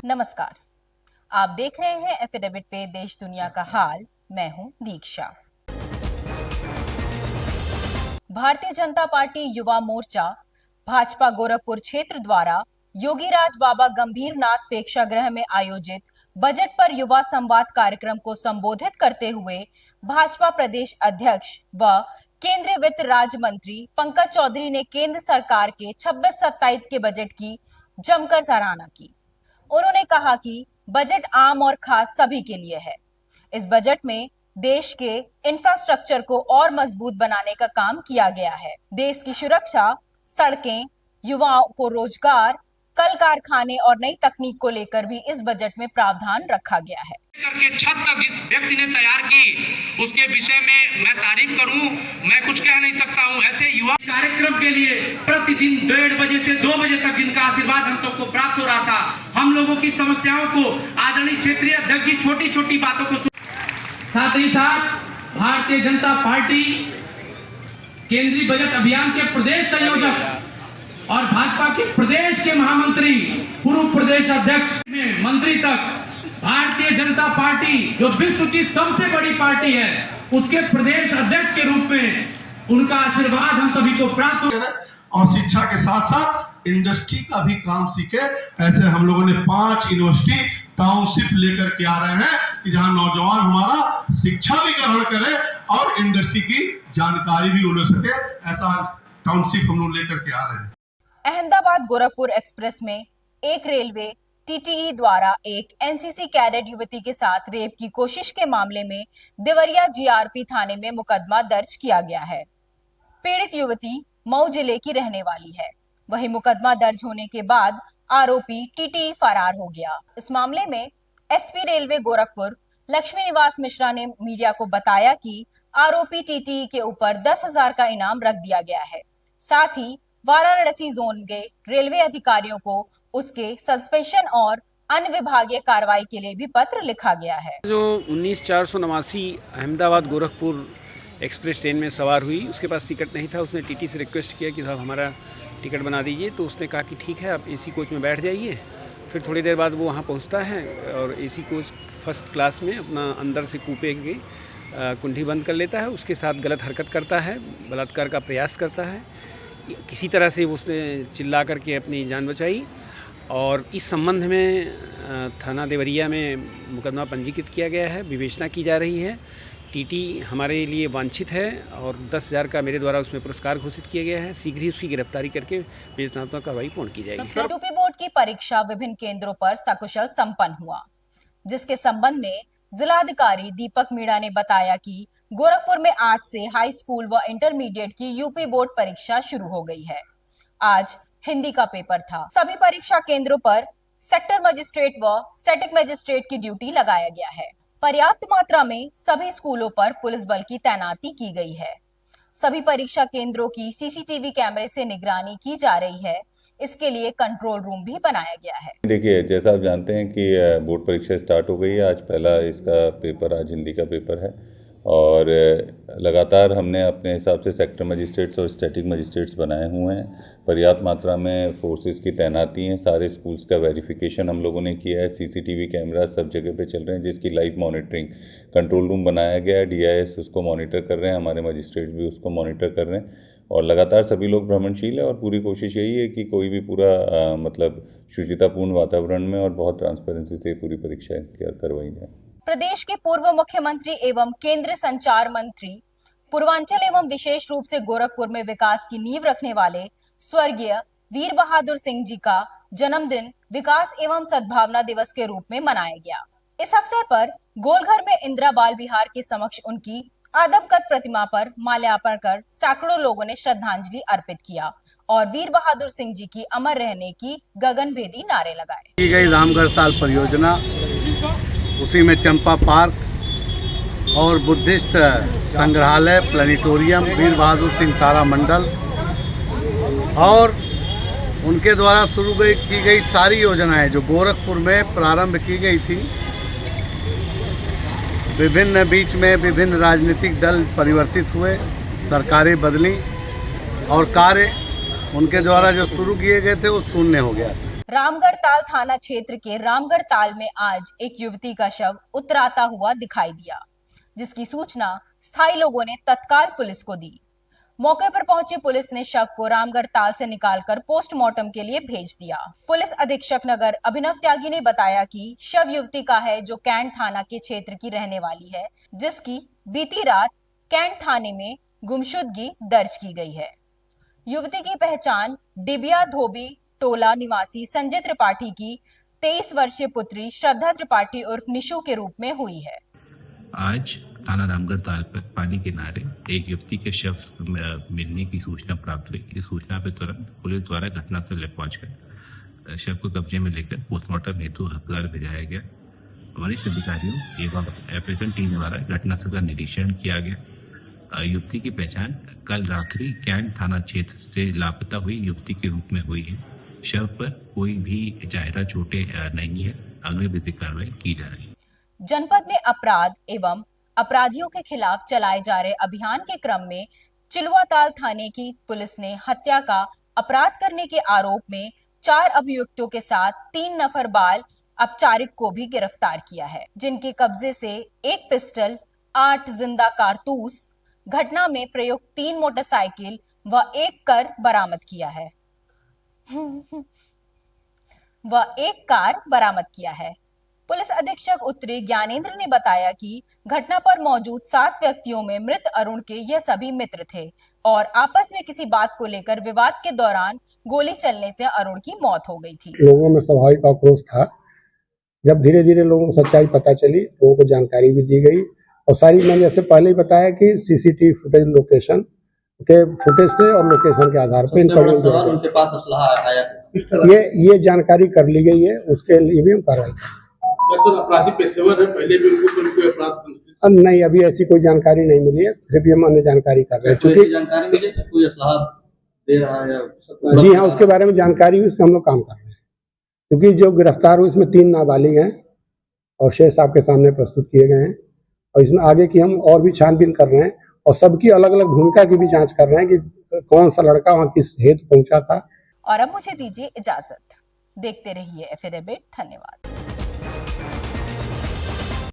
नमस्कार, आप देख रहे हैं एफिडेविट पे देश दुनिया का हाल। मैं हूं दीक्षा। भारतीय जनता पार्टी युवा मोर्चा भाजपा गोरखपुर क्षेत्र द्वारा योगीराज बाबा गंभीरनाथ प्रेक्षागृह में आयोजित बजट पर युवा संवाद कार्यक्रम को संबोधित करते हुए भाजपा प्रदेश अध्यक्ष व केंद्रीय वित्त राज्य मंत्री पंकज चौधरी ने केंद्र सरकार के 26-27 के बजट की जमकर सराहना की। उन्होंने कहा कि बजट आम और खास सभी के लिए है। इस बजट में देश के इंफ्रास्ट्रक्चर को और मजबूत बनाने का काम किया गया है। देश की सुरक्षा, सड़कें, युवाओं को रोजगार, कल कारखाने और नई तकनीक को लेकर भी इस बजट में प्रावधान रखा गया है। करके छत तक जिस व्यक्ति ने तैयार की उसके विषय में मैं तारीफ करूं, मैं कुछ कह नहीं सकता हूं। ऐसे युवा कार्यक्रम के लिए प्रतिदिन 1:30 बजे से 2 बजे तक जिनका आशीर्वाद हम सबको प्राप्त हो रहा था, हम लोगों की समस्याओं को आदरणीय क्षेत्रीय अध्यक्ष जी छोटी छोटी बातों को साथ ही साथ भारतीय जनता पार्टी केंद्रीय बजट अभियान के प्रदेश संयोजक और भाजपा के प्रदेश के महामंत्री, पूर्व प्रदेश अध्यक्ष में मंत्री तक भारतीय जनता पार्टी जो विश्व की सबसे बड़ी पार्टी है उसके प्रदेश अध्यक्ष के रूप में उनका आशीर्वाद हम सभी को प्राप्त हो। और शिक्षा के साथ साथ इंडस्ट्री का भी काम सीखे। ऐसे हम लोगों ने 5 यूनिवर्सिटी टाउनशिप लेकर के आ रहे हैं कि जहां नौजवान हमारा शिक्षा भी ग्रहण करे और इंडस्ट्री की जानकारी भी उन्हें सके। ऐसा टाउनशिप हम लोग लेकर के आ रहे हैं। अहमदाबाद गोरखपुर एक्सप्रेस में एक रेलवे टीटीई द्वारा एक एनसीसी कैडेट युवती के साथ रेप की कोशिश के मामले में देवरिया जीआरपी थाने में मुकदमा दर्ज किया गया है। पीड़ित युवती मऊ जिले की रहने वाली है। वहीं मुकदमा दर्ज होने के बाद आरोपी टीटीई फरार हो गया। इस मामले में एसपी रेलवे गोरखपुर लक्ष्मी निवास मिश्रा ने मीडिया को बताया कि आरोपी टीटीई के ऊपर 10,000 का इनाम रख दिया गया है। साथ ही वाराणसी जोन के रेलवे अधिकारियों को उसके सस्पेंशन और अन्य विभागीय कार्रवाई के लिए भी पत्र लिखा गया है। जो 19/489 अहमदाबाद गोरखपुर एक्सप्रेस ट्रेन में सवार हुई, उसके पास टिकट नहीं था। उसने टीटी से रिक्वेस्ट किया कि साहब हमारा टिकट बना दीजिए, तो उसने कहा कि ठीक है आप एसी कोच में बैठ जाइए। फिर थोड़ी देर बाद वो वहाँ पहुँचता है और एसी कोच फर्स्ट क्लास में अपना अंदर से कूपे की कुंडी बंद कर लेता है। उसके साथ गलत हरकत करता है, बलात्कार का प्रयास करता है। किसी तरह से उसने चिल्ला करके अपनी जान बचाई और इस संबंध में थाना देवरिया में मुकदमा पंजीकृत किया गया है। विवेचना की जा रही है। टीटी हमारे लिए वांछित है और 10,000 का मेरे द्वारा उसमें पुरस्कार घोषित किया गया है। शीघ्र ही उसकी गिरफ्तारी करके विवेचनात्मक कार्रवाई पूर्ण की जाएगी। यूपी बोर्ड की परीक्षा विभिन्न केंद्रों पर सकुशल संपन्न हुआ, जिसके संबंध में जिलाधिकारी दीपक मीणा ने बताया कि गोरखपुर में आज से हाई स्कूल व इंटरमीडिएट की यूपी बोर्ड परीक्षा शुरू हो गई है। आज हिंदी का पेपर था। सभी परीक्षा केंद्रों पर सेक्टर मजिस्ट्रेट व स्टैटिक मजिस्ट्रेट की ड्यूटी लगाया गया है। पर्याप्त मात्रा में सभी स्कूलों पर पुलिस बल की तैनाती की गई है। सभी परीक्षा केंद्रों की सीसीटीवी कैमरे से निगरानी की जा रही है। इसके लिए कंट्रोल रूम भी बनाया गया है। देखिए, जैसा आप जानते हैं कि बोर्ड परीक्षा स्टार्ट हो गई है। आज पहला इसका पेपर, आज हिंदी का पेपर है और लगातार हमने अपने हिसाब से सेक्टर मजिस्ट्रेट्स और स्टैटिक मजिस्ट्रेट्स बनाए हुए हैं। पर्याप्त मात्रा में फोर्सेस की तैनाती है। सारे स्कूल्स का वेरिफिकेशन हम लोगों ने किया है। सीसीटीवी कैमरा सब जगह पे चल रहे हैं, जिसकी लाइव मॉनिटरिंग, कंट्रोल रूम बनाया गया है। डीआईएस उसको मॉनिटर कर रहे हैं, हमारे मजिस्ट्रेट भी उसको मॉनिटर कर रहे हैं और लगातार सभी लोग भ्रमणशील है और पूरी कोशिश यही है कि कोई भी पूरा मतलब शुचितापूर्ण वातावरण में और बहुत ट्रांसपेरेंसी से पूरी परीक्षा करवाई जाए। प्रदेश के पूर्व मुख्यमंत्री एवं केंद्रीय संचार मंत्री, पूर्वांचल एवं विशेष रूप से गोरखपुर में विकास की नींव रखने वाले स्वर्गीय वीर बहादुर सिंह जी का जन्मदिन विकास एवं सद्भावना दिवस के रूप में मनाया गया। इस अवसर पर गोलघर में इंदिरा बाल विहार के समक्ष उनकी आदमकद प्रतिमा पर माल्यार्पण कर सैकड़ों लोगों ने श्रद्धांजलि अर्पित किया और वीर बहादुर सिंह जी की अमर रहने की गगनभेदी नारे लगाए। की गई रामगढ़ ताल परियोजना, उसी में चंपा पार्क और बुद्धिस्ट संग्रहालय, प्लानिटोरियम, वीर बहादुर सिंह तारा मंडल और उनके द्वारा शुरू की गई सारी योजनाएं जो गोरखपुर में प्रारंभ की गई थी। बीच में विभिन्न राजनीतिक दल परिवर्तित हुए, सरकारें बदली और कार्य उनके द्वारा जो शुरू किए गए थे वो शून्य हो गया था। रामगढ़ ताल थाना क्षेत्र के रामगढ़ ताल में आज एक युवती का शव उतराता हुआ दिखाई दिया, जिसकी सूचना स्थायी लोगों ने तत्काल पुलिस को दी। मौके पर पहुंची पुलिस ने शव को रामगढ़ ताल से निकालकर पोस्टमार्टम के लिए भेज दिया। पुलिस अधीक्षक नगर अभिनव त्यागी ने बताया कि शव युवती का है, जो कैंट थाना के क्षेत्र की रहने वाली है, जिसकी बीती रात कैंट थाने में गुमशुदगी दर्ज की गई है। युवती की पहचान डिबिया धोबी टोला निवासी संजय त्रिपाठी की 23 वर्षीय पुत्री श्रद्धा त्रिपाठी उर्फ निशु के रूप में हुई है। आज थाना रामगढ़ ताल पर पानी किनारे एक युवती के शव मिलने की सूचना प्राप्त हुई। इस सूचना पर तुरंत पुलिस द्वारा घटनास्थल पहुंचकर शव को कब्जे में लेकर पोस्टमार्टम हेतु अस्पताल भेजाया गया। वरिष्ठ अधिकारियों एवं एफएसएल टीम द्वारा घटनास्थल का निरीक्षण किया गया। युवती की पहचान कल रात्रि कैंट थाना क्षेत्र से लापता हुई युवती के रूप में हुई है। शव पर कोई भी जाहिरा चोटें नहीं है। अगली विधिक कार्रवाई की जा रही है। जनपद में अपराध एवं अपराधियों के खिलाफ चलाए जा रहे अभियान के क्रम में चिलुआताल थाने की पुलिस ने हत्या का अपराध करने के आरोप में 4 अभियुक्तों के साथ 3 नफर बाल अपचारिक को भी गिरफ्तार किया है, जिनके कब्जे से 1 पिस्टल, 8 जिंदा कारतूस, घटना में प्रयुक्त 3 मोटरसाइकिल व 1 कार बरामद किया है। पुलिस अधीक्षक उत्तरी ज्ञानेंद्र ने बताया कि घटना पर मौजूद 7 व्यक्तियों में मृत अरुण के ये सभी मित्र थे और आपस में किसी बात को लेकर विवाद के दौरान गोली चलने से अरुण की मौत हो गई थी। लोगों में स्वाभाविक आक्रोश था। जब धीरे धीरे लोगों को सच्चाई पता चली, लोगों को जानकारी भी दी गई और सारी, मैंने जैसे पहले ही बताया कि सीसीटीवी फुटेज लोकेशन के फुटेज से और लोकेशन के आधार पर उनके पास असलहा आया, ये जानकारी कर ली गई है। उसके लिए भी हम कार्रवाई करेंगे। अपराधी पेशेवर है, पहले भी उनको कोई अपराध नहीं, अभी ऐसी कोई जानकारी नहीं मिली है, फिर भी हम अन्य जानकारी कर रहे हैं। क्योंकि जानकारी मिली कोई असलहा दे रहा है या जी हाँ, उसके बारे में जानकारी हुई, उस पर हम लोग काम कर रहे हैं। क्योंकि जो गिरफ्तार हुए इसमें 3 नाबालिग हैं और शेष आपके सामने प्रस्तुत किए गए हैं और इसमें आगे की हम और भी छानबीन कर रहे हैं और सबकी अलग अलग भूमिका की भी जांच कर रहे हैं कि कौन सा लड़का वहाँ किस हेतु पहुंचा था। और अब मुझे दीजिए इजाजत। देखते रहिए एफएडेबिट। धन्यवाद।